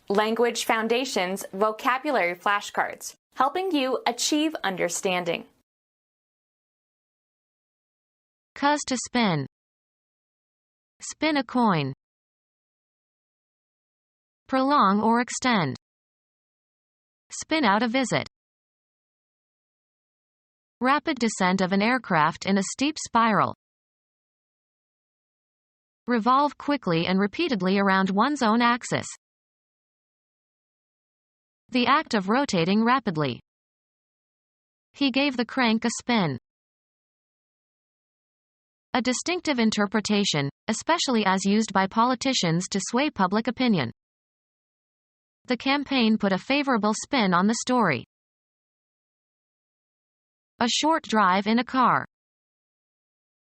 Language Foundations Vocabulary Flashcards, helping you achieve understanding. Cuz to spin. Spin a coin. Prolong or extend. Spin out a visit. Rapid descent of an aircraft in a steep spiral. Revolve quickly and repeatedly around one's own axis. The act of rotating rapidly. He gave the crank a spin. A distinctive interpretation, especially as used by politicians to sway public opinion. The campaign put a favorable spin on the story. A short drive in a car.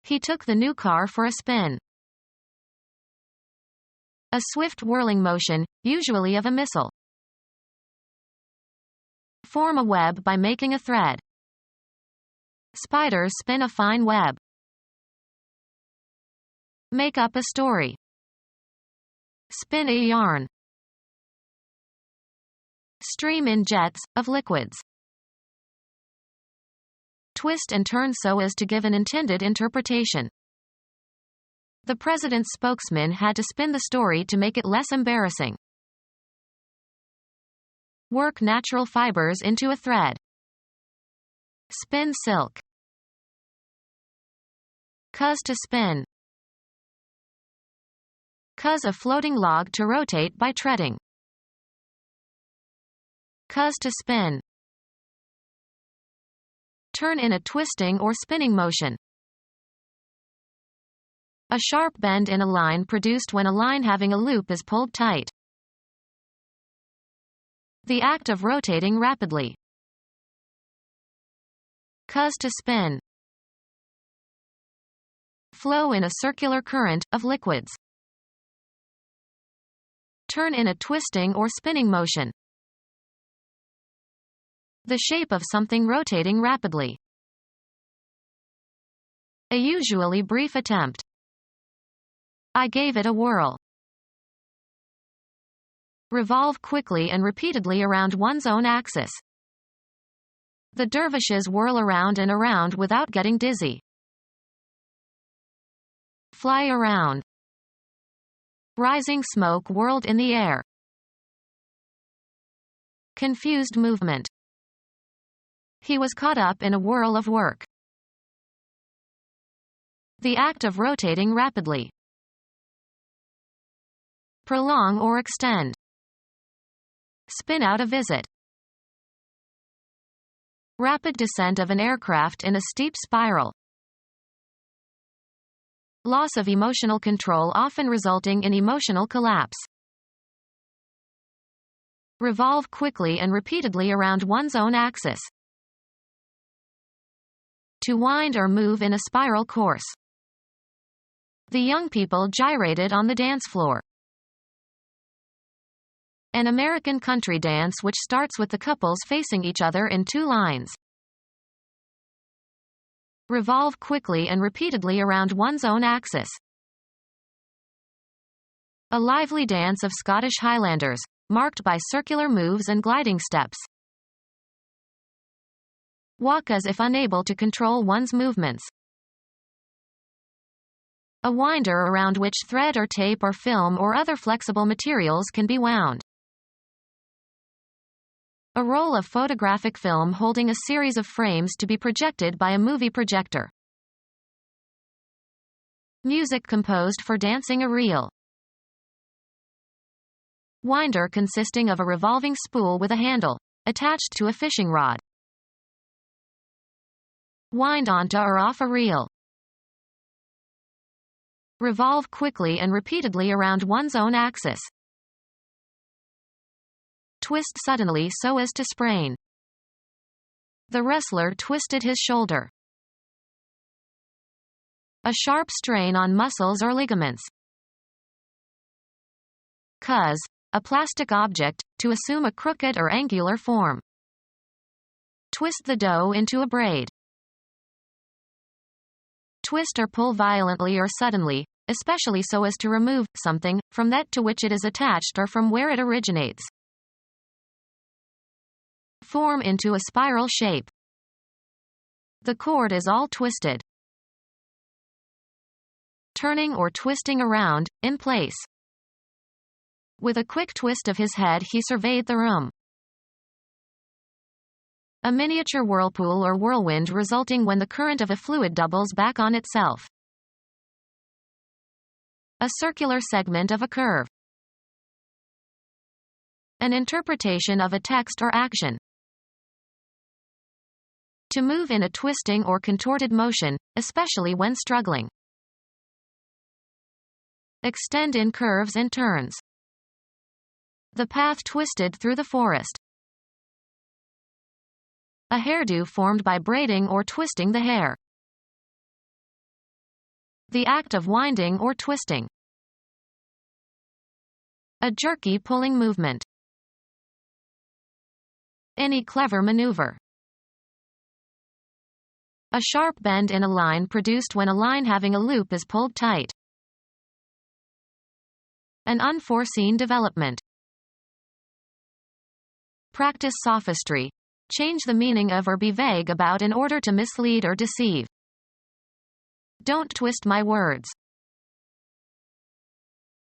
He took the new car for a spin. A swift whirling motion, usually of a missile. Form a web by making a thread. Spiders spin a fine web. Make up a story. Spin a yarn. Stream in jets, of liquids. Twist and turn so as to give an intended interpretation. The president's spokesman had to spin the story to make it less embarrassing. Work natural fibers into a thread. Spin silk. Cuz to spin. Cuz a floating log to rotate by treading. Cuz to spin. Turn in a twisting or spinning motion. A sharp bend in a line produced when a line having a loop is pulled tight. The act of rotating rapidly. Cuz to spin. Flow in a circular current, of liquids. Turn in a twisting or spinning motion. The shape of something rotating rapidly. A usually brief attempt. I gave it a whirl. Revolve quickly and repeatedly around one's own axis. The dervishes whirl around and around without getting dizzy. Fly around. Rising smoke whirled in the air. Confused movement. He was caught up in a whirl of work. The act of rotating rapidly. Prolong or extend. Spin out a visit. Rapid descent of an aircraft in a steep spiral. Loss of emotional control often resulting in emotional collapse. Revolve quickly and repeatedly around one's own axis. To wind or move in a spiral course. The young people gyrated on the dance floor. An American country dance which starts with the couples facing each other in two lines. Revolve quickly and repeatedly around one's own axis. A lively dance of Scottish Highlanders, marked by circular moves and gliding steps. Walk as if unable to control one's movements. A winder around which thread or tape or film or other flexible materials can be wound. A roll of photographic film holding a series of frames to be projected by a movie projector. Music composed for dancing a reel. Winder consisting of a revolving spool with a handle, attached to a fishing rod. Wind onto or off a reel. Revolve quickly and repeatedly around one's own axis. Twist suddenly so as to sprain. The wrestler twisted his shoulder. A sharp strain on muscles or ligaments. Cuz, a plastic object, to assume a crooked or angular form. Twist the dough into a braid. Twist or pull violently or suddenly, especially so as to remove something from that to which it is attached or from where it originates. Form into a spiral shape. The cord is all twisted. Turning or twisting around, in place. With a quick twist of his head he surveyed the room. A miniature whirlpool or whirlwind resulting when the current of a fluid doubles back on itself. A circular segment of a curve. An interpretation of a text or action. To move in a twisting or contorted motion, especially when struggling. Extend in curves and turns. The path twisted through the forest. A hairdo formed by braiding or twisting the hair. The act of winding or twisting. A jerky pulling movement. Any clever maneuver. A sharp bend in a line produced when a line having a loop is pulled tight. An unforeseen development. Practice sophistry. Change the meaning of or be vague about in order to mislead or deceive. Don't twist my words.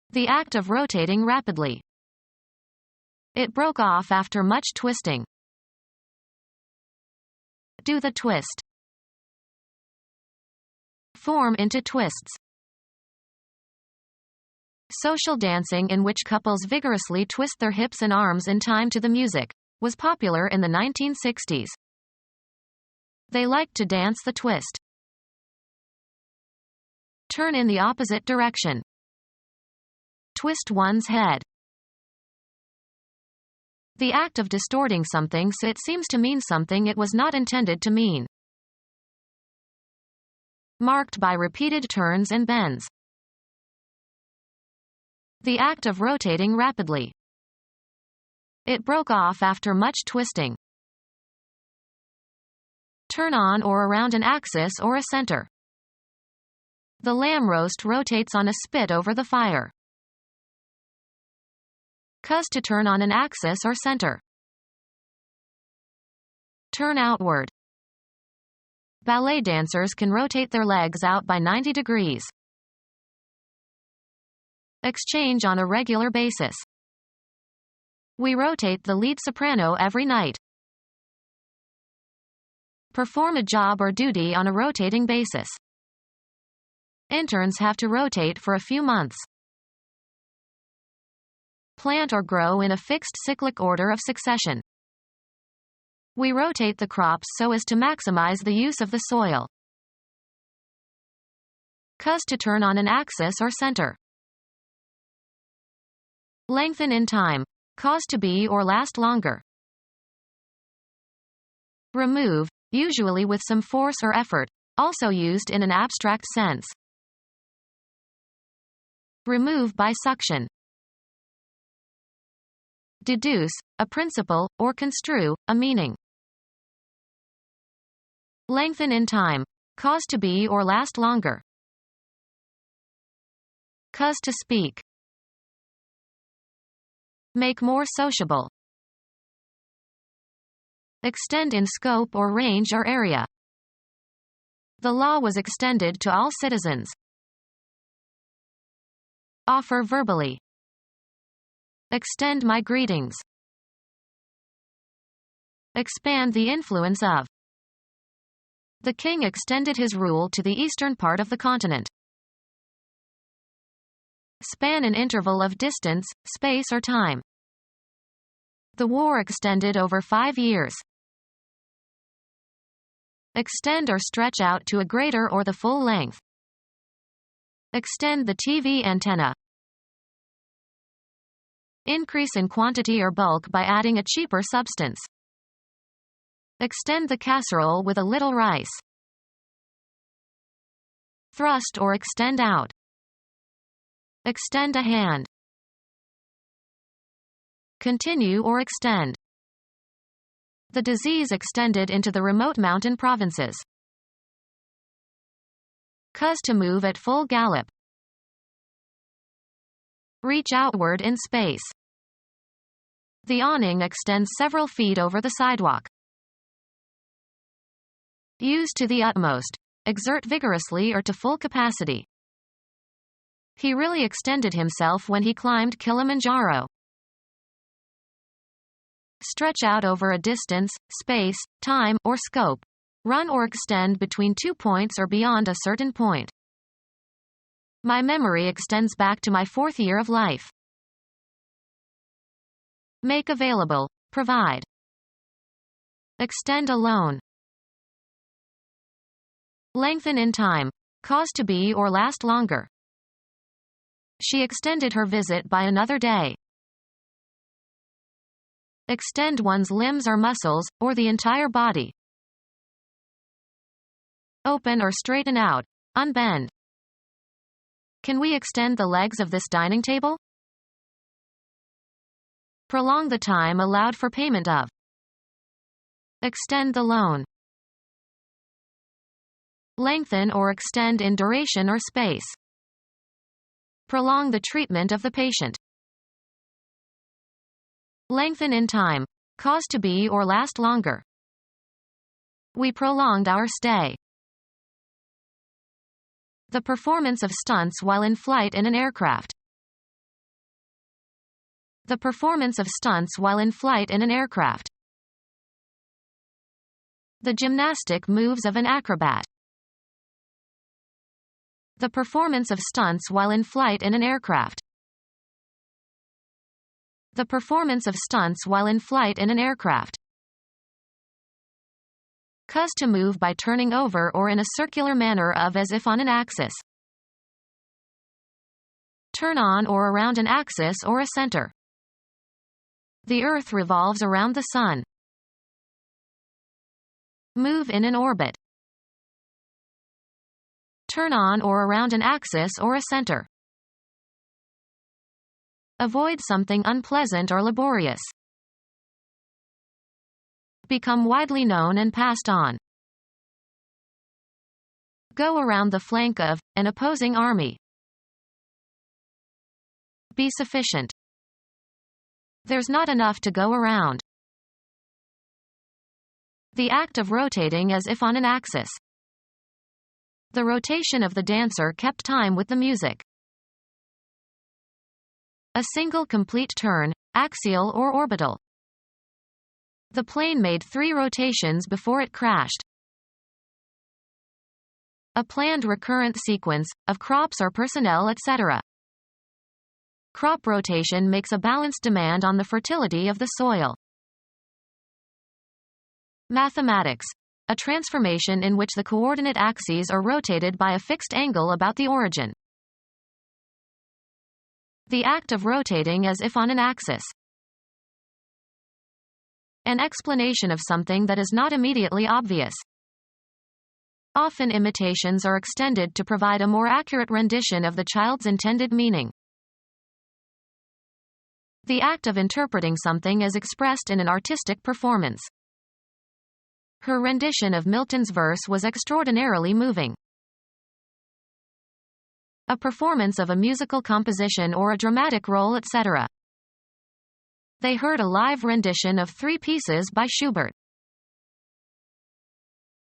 The act of rotating rapidly. It broke off after much twisting. Do the twist. Form into twists. Social dancing in which couples vigorously twist their hips and arms in time to the music was popular in the 1960s. They liked to dance the twist. Turn in the opposite direction. Twist one's head. The act of distorting something so it seems to mean something it was not intended to mean. Marked by repeated turns and bends. The act of rotating rapidly. It broke off after much twisting. Turn on or around an axis or a center. The lamb roast rotates on a spit over the fire. Cause to turn on an axis or center. Turn outward. Ballet dancers can rotate their legs out by 90 degrees. Exchange on a regular basis. We rotate the lead soprano every night. Perform a job or duty on a rotating basis. Interns have to rotate for a few months. Plant or grow in a fixed cyclic order of succession. We rotate the crops so as to maximize the use of the soil. Cause to turn on an axis or center. Lengthen in time. Cause to be or last longer. Remove, usually with some force or effort, also used in an abstract sense. Remove by suction. Deduce, a principle, or construe, a meaning. Lengthen in time. Cause to be or last longer. Cause to speak. Make more sociable. Extend in scope or range or area. The law was extended to all citizens. Offer verbally. Extend my greetings. Expand the influence of. The king extended his rule to the eastern part of the continent. Span an interval of distance, space or time. The war extended over 5 years. Extend or stretch out to a greater or the full length. Extend the TV antenna. Increase in quantity or bulk by adding a cheaper substance. Extend the casserole with a little rice. Thrust or extend out. Extend a hand. Continue or extend. The disease extended into the remote mountain provinces. Cause to move at full gallop. Reach outward in space. The awning extends several feet over the sidewalk. Use to the utmost. Exert vigorously or to full capacity. He really extended himself when he climbed Kilimanjaro. Stretch out over a distance, space, time, or scope. Run or extend between 2 points or beyond a certain point. My memory extends back to my 4th year of life. Make available. Provide. Extend a loan. Lengthen in time. Cause to be or last longer. She extended her visit by another day. Extend one's limbs or muscles, or the entire body. Open or straighten out. Unbend. Can we extend the legs of this dining table? Prolong the time allowed for payment of. Extend the loan. Lengthen or extend in duration or space. Prolong the treatment of the patient. Lengthen in time. Cause to be or last longer. We prolonged our stay. The performance of stunts while in flight in an aircraft. The performance of stunts while in flight in an aircraft. The gymnastic moves of an acrobat. The performance of stunts while in flight in an aircraft. The performance of stunts while in flight in an aircraft. Cause to move by turning over or in a circular manner of as if on an axis. Turn on or around an axis or a center. The Earth revolves around the Sun. Move in an orbit. Turn on or around an axis or a center. Avoid something unpleasant or laborious. Become widely known and passed on. Go around the flank of an opposing army. Be sufficient. There's not enough to go around. The act of rotating as if on an axis. The rotation of the dancer kept time with the music. A single complete turn, axial or orbital. The plane made 3 rotations before it crashed. A planned recurrent sequence, of crops or personnel etc. Crop rotation makes a balanced demand on the fertility of the soil. Mathematics. A transformation in which the coordinate axes are rotated by a fixed angle about the origin. The act of rotating as if on an axis. An explanation of something that is not immediately obvious. Often imitations are extended to provide a more accurate rendition of the child's intended meaning. The act of interpreting something as expressed in an artistic performance. Her rendition of Milton's verse was extraordinarily moving. A performance of a musical composition or a dramatic role etc. They heard a live rendition of 3 pieces by Schubert.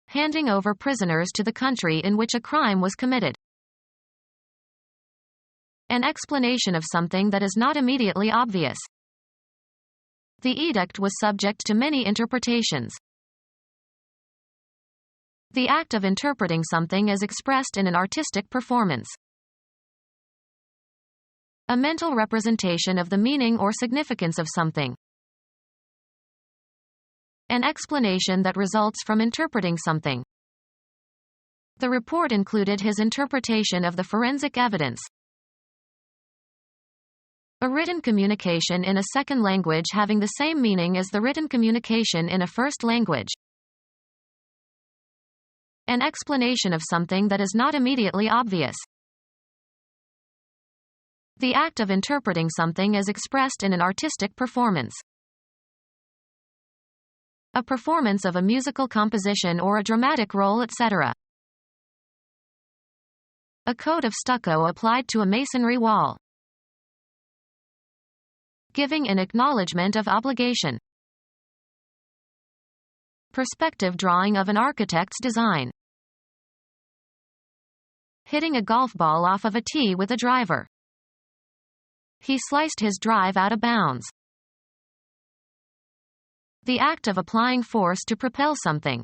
Handing over prisoners to the country in which a crime was committed. An explanation of something that is not immediately obvious. The edict was subject to many interpretations. The act of interpreting something as expressed in an artistic performance. A mental representation of the meaning or significance of something. An explanation that results from interpreting something. The report included his interpretation of the forensic evidence. A written communication in a second language having the same meaning as the written communication in a first language. An explanation of something that is not immediately obvious. The act of interpreting something as expressed in an artistic performance. A performance of a musical composition or a dramatic role etc. A coat of stucco applied to a masonry wall. Giving an acknowledgement of obligation. Perspective drawing of an architect's design. Hitting a golf ball off of a tee with a driver. He sliced his drive out of bounds. The act of applying force to propel something.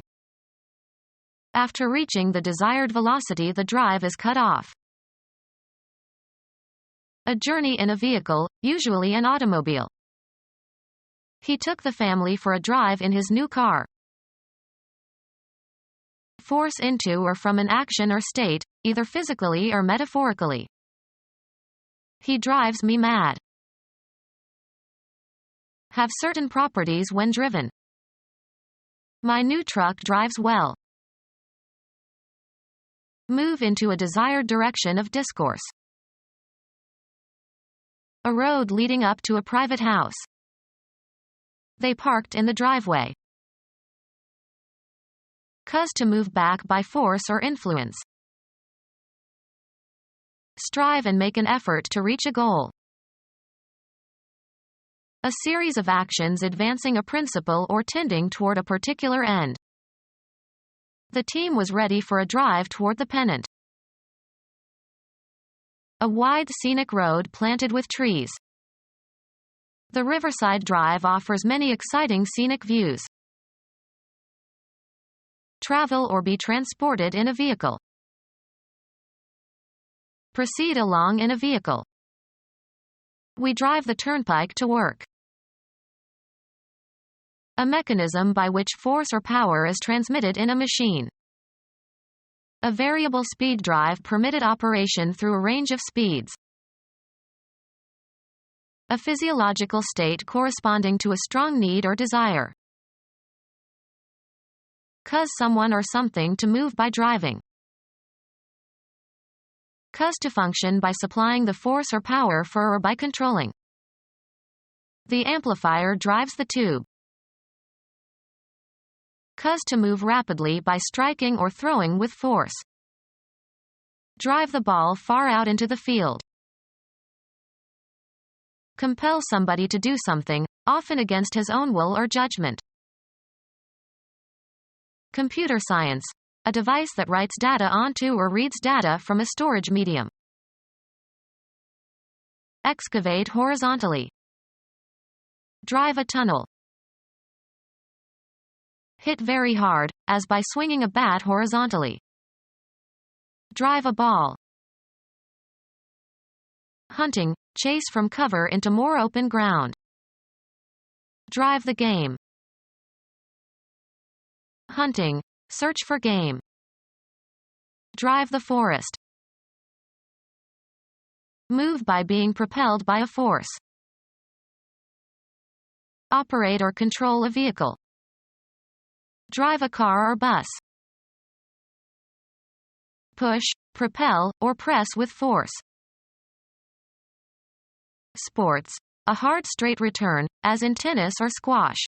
After reaching the desired velocity, the drive is cut off. A journey in a vehicle, usually an automobile. He took the family for a drive in his new car. Force into or from an action or state, either physically or metaphorically. He drives me mad. Have certain properties when driven. My new truck drives well. Move into a desired direction of discourse. A road leading up to a private house. They parked in the driveway. Cause to move back by force or influence. Strive and make an effort to reach a goal. A series of actions advancing a principle or tending toward a particular end. The team was ready for a drive toward the pennant. A wide scenic road planted with trees. The Riverside Drive offers many exciting scenic views. Travel or be transported in a vehicle. Proceed along in a vehicle. We drive the turnpike to work. A mechanism by which force or power is transmitted in a machine. A variable speed drive permitted operation through a range of speeds. A physiological state corresponding to a strong need or desire. Cause someone or something to move by driving. Cause to function by supplying the force or power for or by controlling. The amplifier drives the tube. Cause to move rapidly by striking or throwing with force. Drive the ball far out into the field. Compel somebody to do something, often against his own will or judgment. Computer science. A device that writes data onto or reads data from a storage medium. Excavate horizontally. Drive a tunnel. Hit very hard, as by swinging a bat horizontally. Drive a ball. Hunting, chase from cover into more open ground. Drive the game. Hunting, search for game. Drive the forest. Move by being propelled by a force. Operate or control a vehicle. Drive a car or bus. Push, propel, or press with force. Sports. A hard straight return, as in tennis or squash.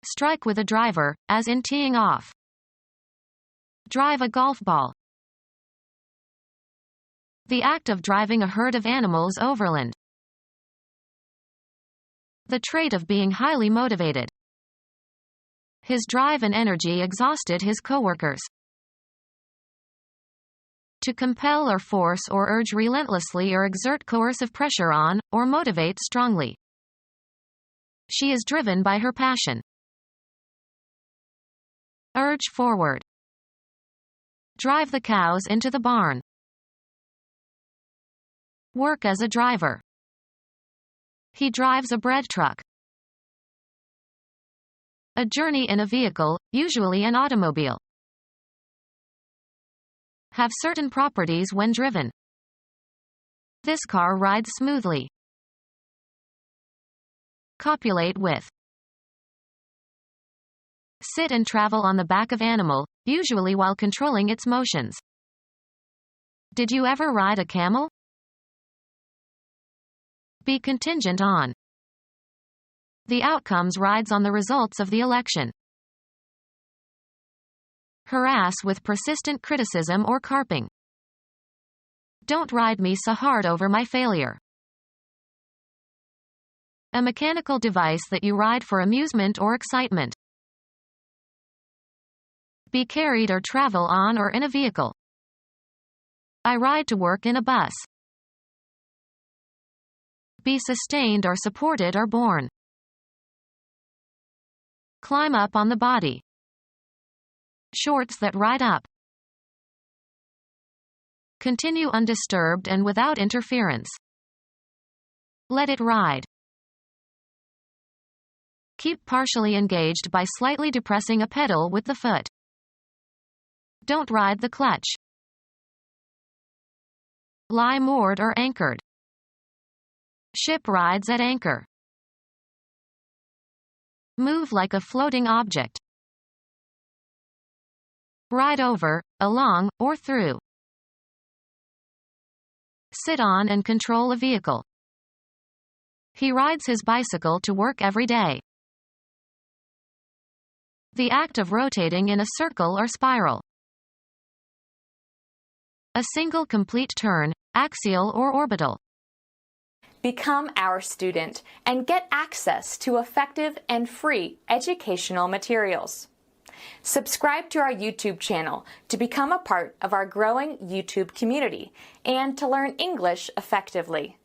Strike with a driver, as in teeing off. Drive a golf ball. The act of driving a herd of animals overland. The trait of being highly motivated. His drive and energy exhausted his coworkers. To compel or force or urge relentlessly or exert coercive pressure on, or motivate strongly. She is driven by her passion. Urge forward. Drive the cows into the barn. Work as a driver. He drives a bread truck. A journey in a vehicle, usually an automobile. Have certain properties when driven. This car rides smoothly. Copulate with. Sit and travel on the back of animal, usually while controlling its motions. Did you ever ride a camel? Be contingent on. The outcomes rides on the results of the election. Harass with persistent criticism or carping. Don't ride me so hard over my failure. A mechanical device that you ride for amusement or excitement. Be carried or travel on or in a vehicle. I ride to work in a bus. Be sustained or supported or borne. Climb up on the body. Shorts that ride up. Continue undisturbed and without interference. Let it ride. Keep partially engaged by slightly depressing a pedal with the foot. Don't ride the clutch. Lie moored or anchored. Ship rides at anchor. Move like a floating object. Ride over, along, or through. Sit on and control a vehicle. He rides his bicycle to work every day. The act of rotating in a circle or spiral. A single complete turn, axial or orbital. Become our student and get access to effective and free educational materials. Subscribe to our YouTube channel to become a part of our growing YouTube community and to learn English effectively.